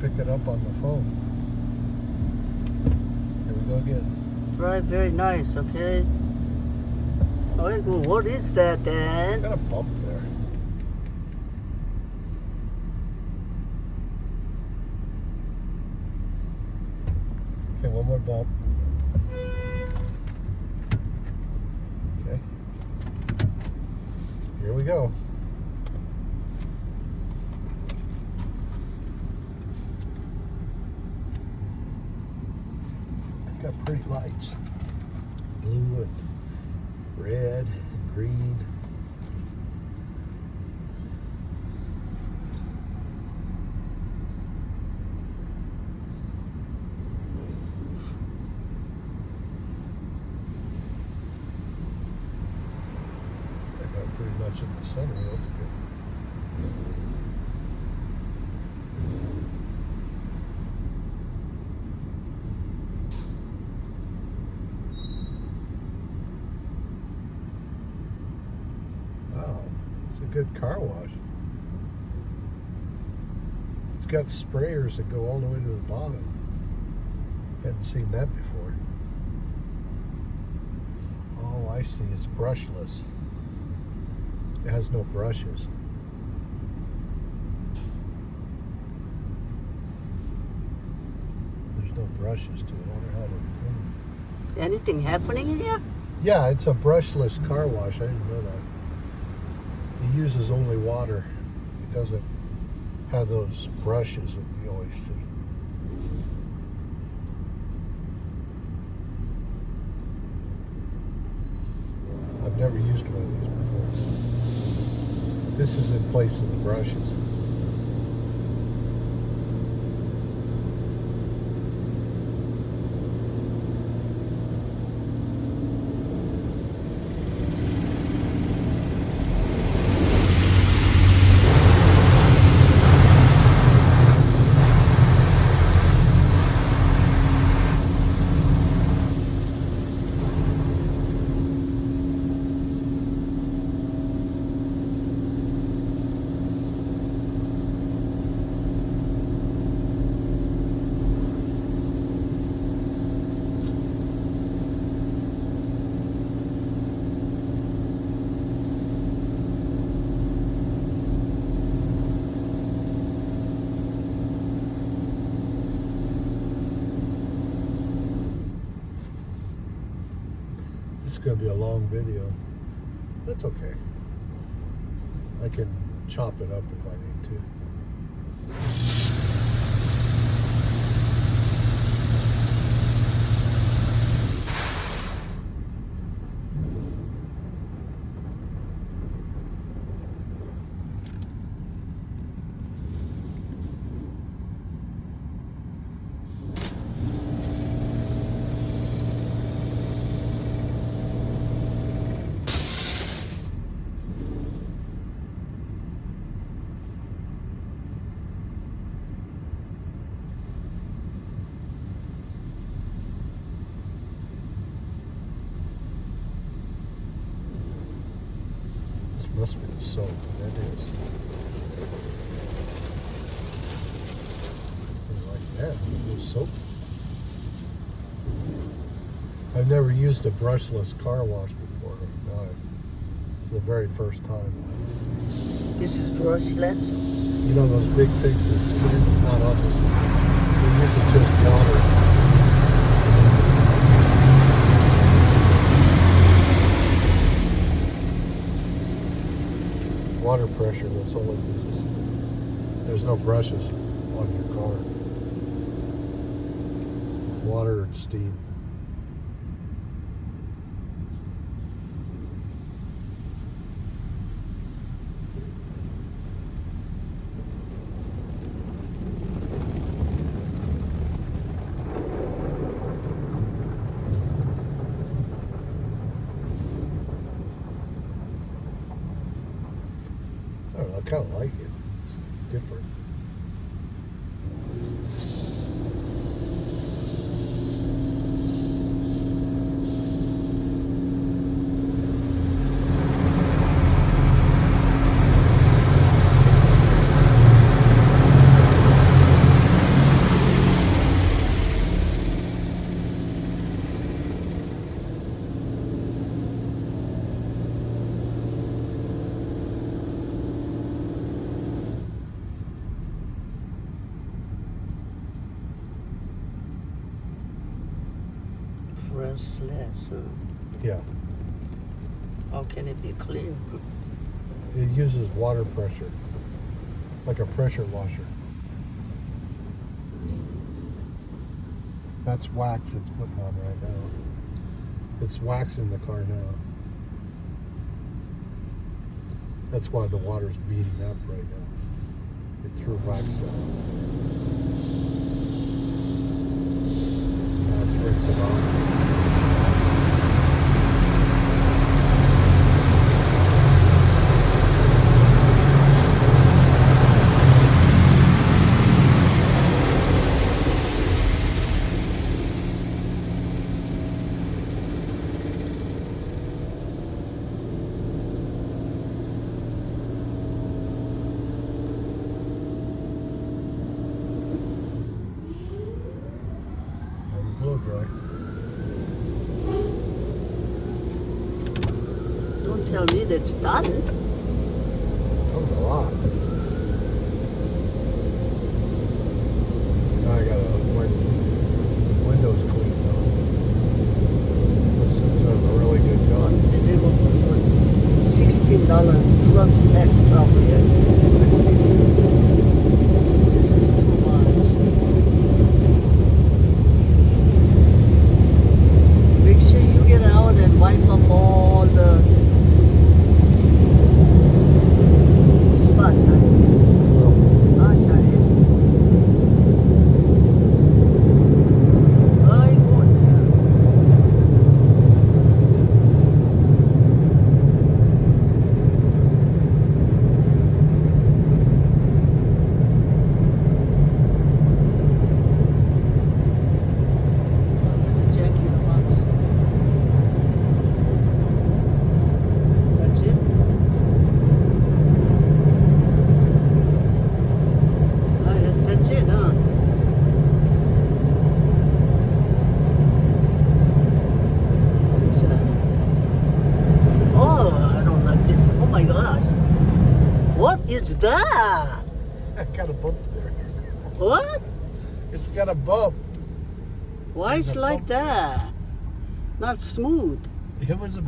pick it up on the phone. Here we go again. Right, very nice, okay. Oh, well, what is that, Dad? Got a bump there. Okay, one more bump. Okay. Here we go. Got pretty lights. Blue and red and green. I got pretty much in the center. That's good. Good car wash. It's got sprayers that go all the way to the bottom. Hadn't seen that before. Oh, I see. It's brushless. It has no brushes. There's no brushes to it. I wonder how to clean. Anything happening in here? Yeah, it's a brushless car wash. I didn't know that. It uses only water. It doesn't have those brushes that you always see. I've never used one of these before. This is in place of the brushes. It's going to be a long video. That's okay. I can chop it up if I need to. Must be the soap. That is. Like that, no soap. I've never used a brushless car wash before. No, it's the very first time. This is brushless. You know those big things that spin? Not on this one. They're usually just water. Water pressure, that's all it uses. There's no brushes on your car. Water and steam. I don't know, I kind of like it. It's different. brushless. Yeah. How can it be clean? It uses water pressure, like a pressure washer. That's wax it's putting on right now. It's waxing the car now. That's why the water's beating up right now. It threw wax down. Now it's rinsing off. Blow dry. Don't tell me that's done. That was a lot. Now I gotta windows clean though. This is a really good job. Unbelievable for $16 plus tax probably. 16. This is too much. Make sure you get out and wipe up all the spots, honey. Gosh, honey. Very good, sir. The jack in the box. That's it. That's it, huh? So, oh, I don't like this. Oh my gosh. What is that? I got a bump there. What? It's got a bump. Why it's There's a like bump. that? Not smooth. It was a